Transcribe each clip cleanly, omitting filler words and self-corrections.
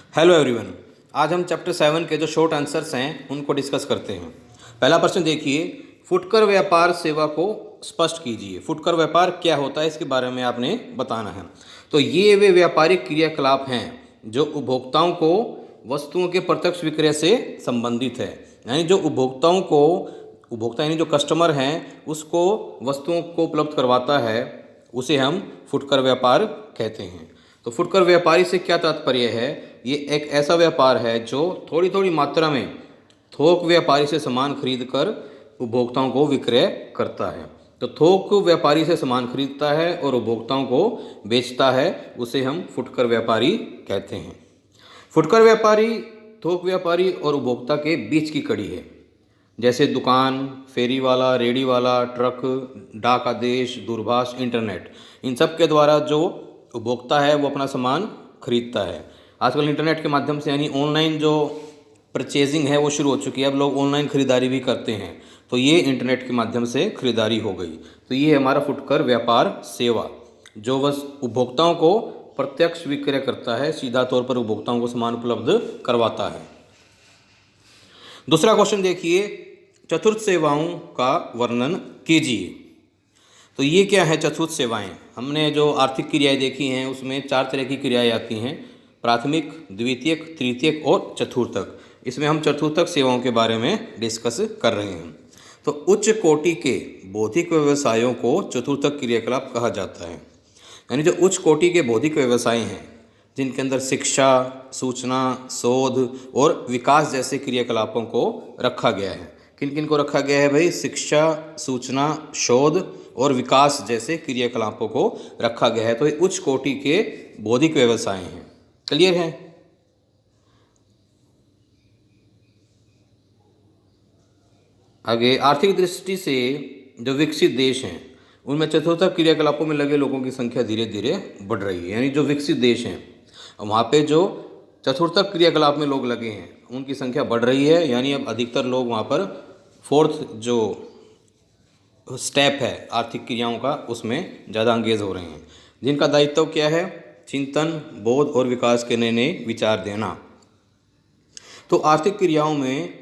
Hello everyone. आज हम chapter 7 के जो शॉर्ट आंसर्स हैं उनको डिस्कस करते हैं। पहला प्रश्न देखिए, फुटकर व्यापार सेवा को स्पष्ट कीजिए। फुटकर व्यापार क्या होता है इसके बारे में आपने बताना है। तो ये वे व्यापारिक क्रियाकलाप हैं जो उपभोक्ताओं को वस्तुओं के प्रत्यक्ष विक्रय से संबंधित है। यानी जो उपभोक्ता यानी जो कस्टमर हैं उसको वस्तुओं को उपलब्ध करवाता है, उसे हम फुटकर व्यापार कहते हैं। तो फुटकर व्यापारी से क्या तात्पर्य है? ये एक ऐसा व्यापार है जो थोड़ी थोड़ी मात्रा में थोक व्यापारी से सामान खरीद कर उपभोक्ताओं को विक्रय करता है। तो थोक व्यापारी से सामान खरीदता है और उपभोक्ताओं को बेचता है, उसे हम फुटकर व्यापारी कहते हैं। फुटकर व्यापारी थोक व्यापारी और उपभोक्ता के बीच की कड़ी है। जैसे दुकान, फेरी वाला, रेडी वाला, ट्रक, डाक आदेश, दूरभाष, इंटरनेट, इन सब के द्वारा जो उपभोक्ता है वो अपना सामान खरीदता है। आजकल इंटरनेट के माध्यम से यानी ऑनलाइन जो परचेजिंग है वो शुरू हो चुकी है। अब लोग ऑनलाइन खरीदारी भी करते हैं, तो ये इंटरनेट के माध्यम से खरीदारी हो गई। तो ये हमारा फुटकर व्यापार सेवा जो बस उपभोक्ताओं को प्रत्यक्ष विक्रय करता है, सीधा तौर पर उपभोक्ताओं को सामान उपलब्ध करवाता है। दूसरा क्वेश्चन देखिए, चतुर्थ सेवाओं का वर्णन कीजिए। तो ये क्या है चतुर्थ सेवाएं? हमने जो आर्थिक क्रियाएं देखी हैं उसमें 4 तरह की क्रियाएं आती हैं, प्राथमिक, द्वितीयक, तृतीयक और चतुर्थक। इसमें हम चतुर्थक सेवाओं के बारे में डिस्कस कर रहे हैं। तो उच्च कोटि के बौद्धिक व्यवसायों को चतुर्थक क्रियाकलाप कहा जाता है। यानी जो उच्च कोटि के बौद्धिक व्यवसाय हैं जिनके अंदर शिक्षा, सूचना, शोध और विकास जैसे क्रियाकलापों को रखा गया है। किन किन को रखा गया है भाई? शिक्षा, सूचना, शोध और विकास जैसे क्रियाकलापों को रखा गया है। तो ये उच्च कोटि के बौद्धिक व्यवसाय हैं। क्लियर है? आगे, आर्थिक दृष्टि से जो विकसित देश हैं उनमें चतुर्थक क्रियाकलापों में लगे लोगों की संख्या धीरे धीरे बढ़ रही है। यानी जो विकसित देश हैं वहाँ पे जो चतुर्थक क्रियाकलाप में लोग लगे हैं उनकी संख्या बढ़ रही है। यानी अब अधिकतर लोग वहाँ पर फोर्थ जो स्टेप है आर्थिक क्रियाओं का उसमें ज़्यादा अंगेज हो रहे हैं, जिनका दायित्व क्या है? चिंतन, बोध और विकास के नए नए विचार देना। तो आर्थिक क्रियाओं में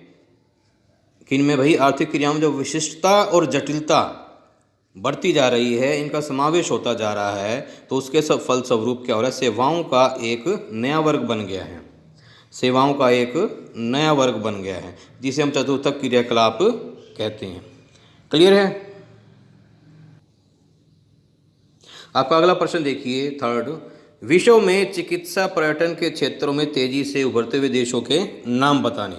किन में भाई? आर्थिक क्रियाओं में जो विशिष्टता और जटिलता बढ़ती जा रही है, इनका समावेश होता जा रहा है, तो उसके सब फलस्वरूप क्या हो रहा है? सेवाओं का एक नया वर्ग बन गया है। सेवाओं का एक नया वर्ग बन गया है जिसे हम चतुर्थक क्रियाकलाप कहते हैं। क्लियर है? आपका अगला प्रश्न देखिए, थर्ड, विश्व में चिकित्सा पर्यटन के क्षेत्रों में तेजी से उभरते हुए देशों के नाम बताने।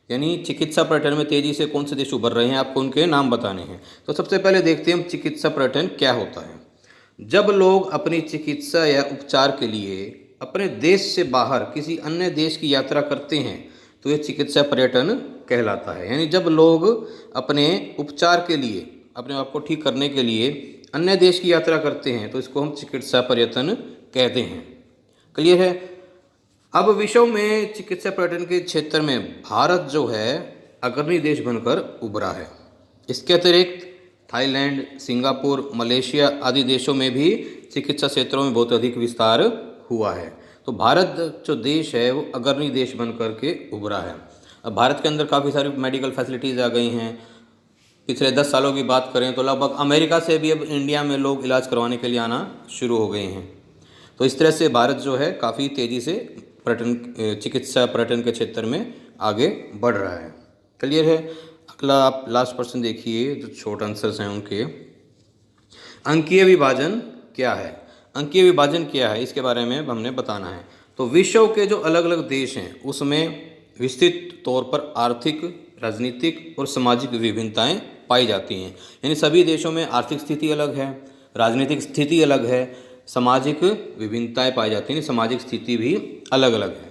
यानी चिकित्सा पर्यटन में तेजी से कौन से देश उभर रहे हैं, आपको उनके नाम बताने हैं। तो सबसे पहले देखते हैं हम चिकित्सा पर्यटन क्या होता है। जब लोग अपनी चिकित्सा या उपचार के लिए अपने देश से बाहर किसी अन्य देश की यात्रा करते हैं तो यह चिकित्सा पर्यटन कहलाता है। यानी जब लोग अपने उपचार के लिए, अपने आप को ठीक करने के लिए अन्य देश की यात्रा करते हैं तो इसको हम चिकित्सा पर्यटन कहते हैं। क्लियर है? अब विश्व में चिकित्सा पर्यटन के क्षेत्र में भारत जो है अग्रणी देश बनकर उभरा है। इसके अतिरिक्त थाईलैंड, सिंगापुर, मलेशिया आदि देशों में भी चिकित्सा क्षेत्रों में बहुत अधिक विस्तार हुआ है। तो भारत जो देश है वो अग्रणी देश बन कर के उभरा है। अब भारत के अंदर काफ़ी सारी मेडिकल फैसिलिटीज़ आ गई हैं। पिछले 10 सालों की बात करें तो लगभग अमेरिका से भी अब इंडिया में लोग इलाज करवाने के लिए आना शुरू हो गए हैं। तो इस तरह से भारत जो है काफ़ी तेज़ी से चिकित्सा पर्यटन के क्षेत्र में आगे बढ़ रहा है। क्लियर है? अगला आप लास्ट प्रश्न देखिए, जो शॉर्ट आंसर्स हैं उनके। अंकीय विभाजन क्या है? अंकीय विभाजन क्या है इसके बारे में हमने बताना है। तो विश्व के जो अलग अलग देश हैं उसमें विस्तृत तौर पर आर्थिक, राजनीतिक और सामाजिक विभिन्नताएं पाई जाती हैं। यानी सभी देशों में आर्थिक स्थिति अलग है, राजनीतिक स्थिति अलग है, सामाजिक विभिन्नताएं पाई जाती हैं, सामाजिक स्थिति भी अलग अलग है।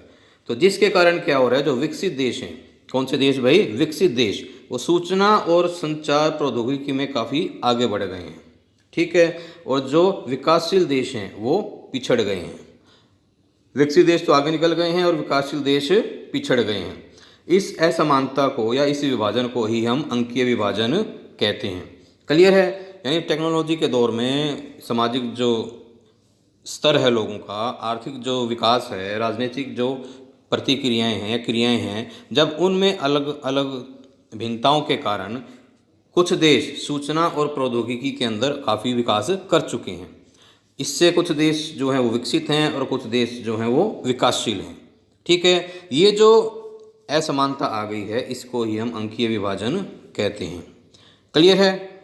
तो जिसके कारण क्या हो रहा है, जो विकसित देश हैं, कौन से देश भाई? विकसित देश, वो सूचना और संचार प्रौद्योगिकी में काफ़ी आगे बढ़ गए हैं। ठीक है? और जो विकासशील देश हैं वो पिछड़ गए हैं। विकसित देश तो आगे निकल गए हैं और विकासशील देश पिछड़ गए हैं। इस असमानता को या इस विभाजन को ही हम अंकीय विभाजन कहते हैं। क्लियर है? यानी टेक्नोलॉजी के दौर में सामाजिक जो स्तर है लोगों का, आर्थिक जो विकास है, राजनीतिक जो प्रतिक्रियाएं हैं या क्रियाएं हैं, जब उनमें अलग अलग भिन्नताओं के कारण कुछ देश सूचना और प्रौद्योगिकी के अंदर काफ़ी विकास कर चुके हैं। इससे कुछ देश जो हैं वो विकसित हैं और कुछ देश जो हैं वो विकासशील हैं। ठीक है, ये जो असमानता आ गई है इसको ही हम अंकीय विभाजन कहते हैं। क्लियर है?